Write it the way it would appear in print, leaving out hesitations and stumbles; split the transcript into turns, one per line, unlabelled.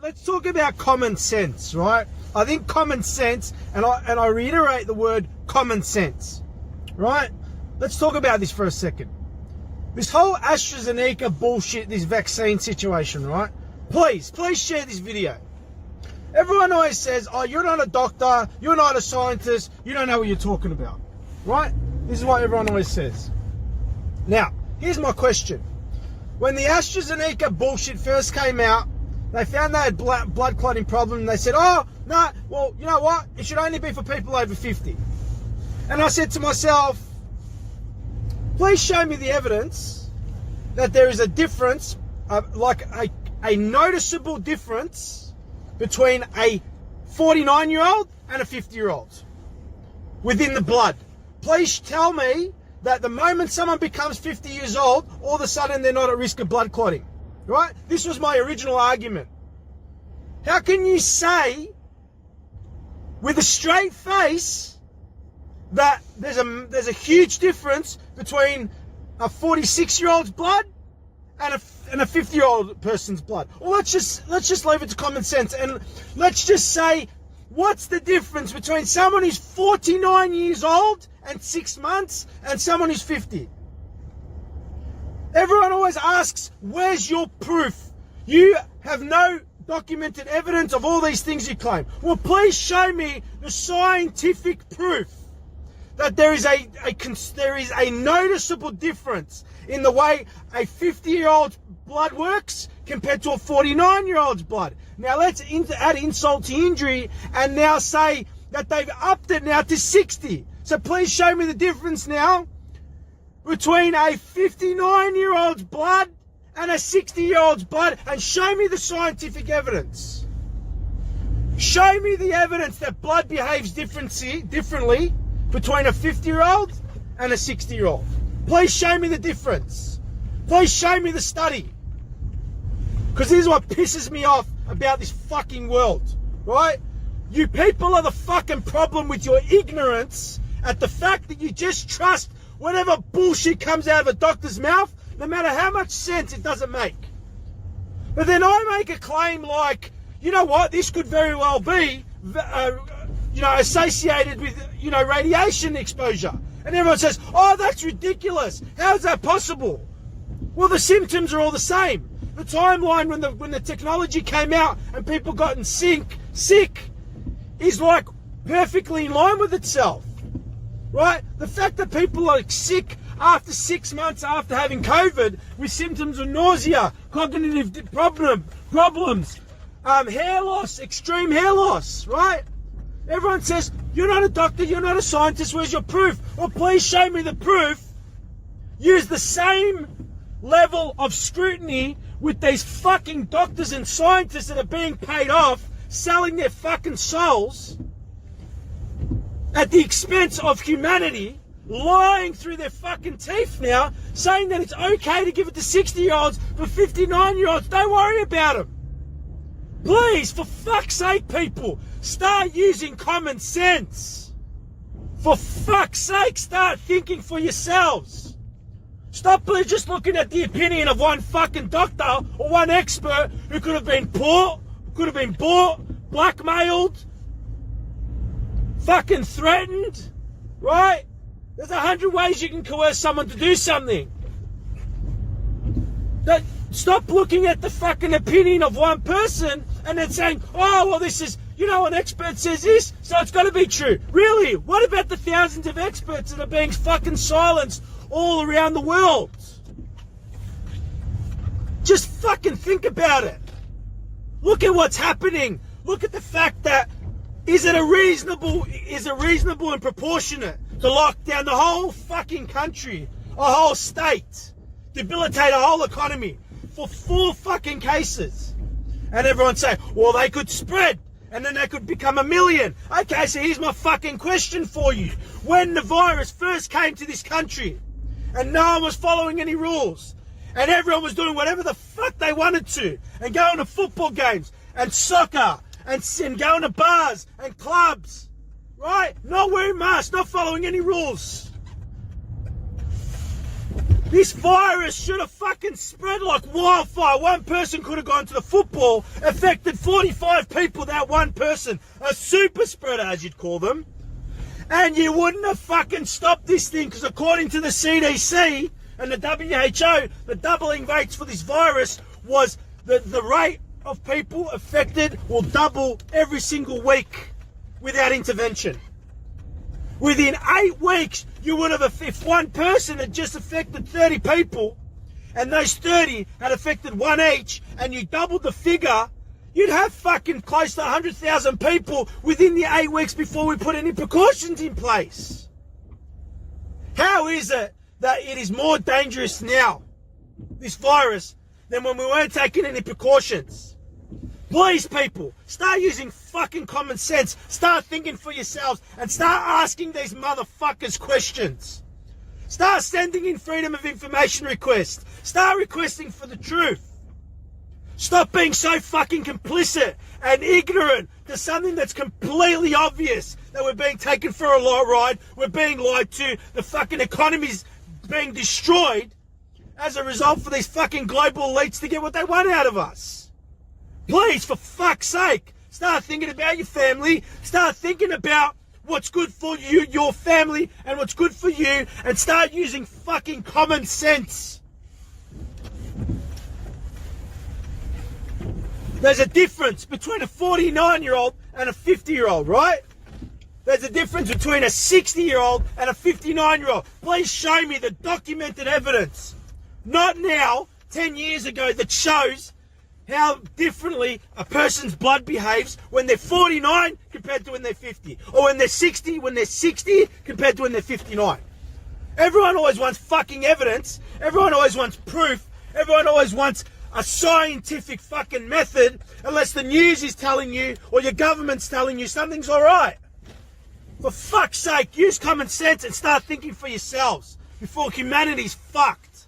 let's talk about common sense, right? I think common sense, and I reiterate the word common sense, right? Let's talk about this for a second. This whole AstraZeneca bullshit, this vaccine situation, right? Please share this video. Everyone always says, oh, you're not a doctor, you're not a scientist, you don't know what you're talking about, right? This is what everyone always says. Now, here's my question. When the AstraZeneca bullshit first came out, they found they had blood clotting problem, and they said, oh, no, well, you know what? It should only be for people over 50. And I said to myself, please show me the evidence that there is a difference, like a noticeable difference between a 49-year-old and a 50-year-old within the blood. Please tell me that the moment someone becomes 50 years old, all of a sudden they're not at risk of blood clotting, right? This was my original argument. How can you say with a straight face that there's a huge difference between a 46-year-old's blood and a 50-year-old person's blood? Well, let's just leave it to common sense, and let's just say, what's the difference between someone who's 49 years old and 6 months and someone who's 50? Everyone always asks, where's your proof? You have no documented evidence of all these things you claim. Well, please show me the scientific proof that there is a noticeable difference in the way a 50-year-old's blood works compared to a 49-year-old's blood. Now let's add insult to injury and now say that they've upped it now to 60. So please show me the difference now between a 59-year-old's blood and a 60-year-old's blood, and show me the scientific evidence. Show me the evidence that blood behaves differently between a 50-year-old and a 60-year-old. Please show me the difference. Please show me the study. Because this is what pisses me off about this fucking world, right? You people are the fucking problem with your ignorance at the fact that you just trust whatever bullshit comes out of a doctor's mouth, no matter how much sense it doesn't make. But then I make a claim like, you know what, this could very well be, associated with, radiation exposure. And everyone says, oh, that's ridiculous. How is that possible? Well, the symptoms are all the same. The timeline when the technology came out and people gotten sick is like perfectly in line with itself, right? The fact that people are sick after 6 months after having COVID with symptoms of nausea, cognitive problems, hair loss, extreme hair loss, right? Everyone says, you're not a doctor, you're not a scientist, where's your proof? Well, please show me the proof. Use the same level of scrutiny with these fucking doctors and scientists that are being paid off, selling their fucking souls at the expense of humanity, lying through their fucking teeth now, saying that it's okay to give it to 60-year-olds, but 59-year-olds, don't worry about them. Please, for fuck's sake, people, start using common sense. For fuck's sake, start thinking for yourselves. Stop just looking at the opinion of one fucking doctor or one expert who could have been bought, blackmailed, fucking threatened, right? There's 100 ways you can coerce someone to do something. Stop looking at the fucking opinion of one person and then saying, oh, well, this is, an expert says this, so it's got to be true. Really? What about the thousands of experts that are being fucking silenced all around the world? Just fucking think about it. Look at what's happening. Look at the fact that is it reasonable and proportionate to lock down the whole fucking country, a whole state, debilitate a whole economy for 4 fucking cases? And everyone say, well, they could spread and then they could become 1 million. Okay, so here's my fucking question for you. When the virus first came to this country and no one was following any rules and everyone was doing whatever the fuck they wanted to and going to football games and soccer and going to bars and clubs, right? Not wearing masks, not following any rules. This virus should have fucking spread like wildfire. One person could have gone to the football, affected 45 people, that one person. A super spreader, as you'd call them. And you wouldn't have fucking stopped this thing, because according to the CDC and the WHO, the doubling rates for this virus was the rate of people affected will double every single week without intervention. Within 8 weeks, you would have, if one person had just affected 30 people, and those 30 had affected one each, and you doubled the figure, you'd have fucking close to 100,000 people within the 8 weeks before we put any precautions in place. How is it that it is more dangerous now, this virus, than when we weren't taking any precautions? Please, people, start using fucking common sense. Start thinking for yourselves and start asking these motherfuckers questions. Start sending in freedom of information requests. Start requesting for the truth. Stop being so fucking complicit and ignorant to something that's completely obvious, that we're being taken for a ride, we're being lied to, the fucking economy's being destroyed as a result for these fucking global elites to get what they want out of us. Please, for fuck's sake, start thinking about your family, start thinking about what's good for you, your family, and what's good for you, and start using fucking common sense. There's a difference between a 49-year-old and a 50-year-old, right? There's a difference between a 60-year-old and a 59-year-old. Please show me the documented evidence, not now, 10 years ago, that shows how differently a person's blood behaves when they're 49 compared to when they're 50. Or when they're 60 compared to when they're 59. Everyone always wants fucking evidence. Everyone always wants proof. Everyone always wants a scientific fucking method, unless the news is telling you or your government's telling you something's alright. For fuck's sake, use common sense and start thinking for yourselves before humanity's fucked.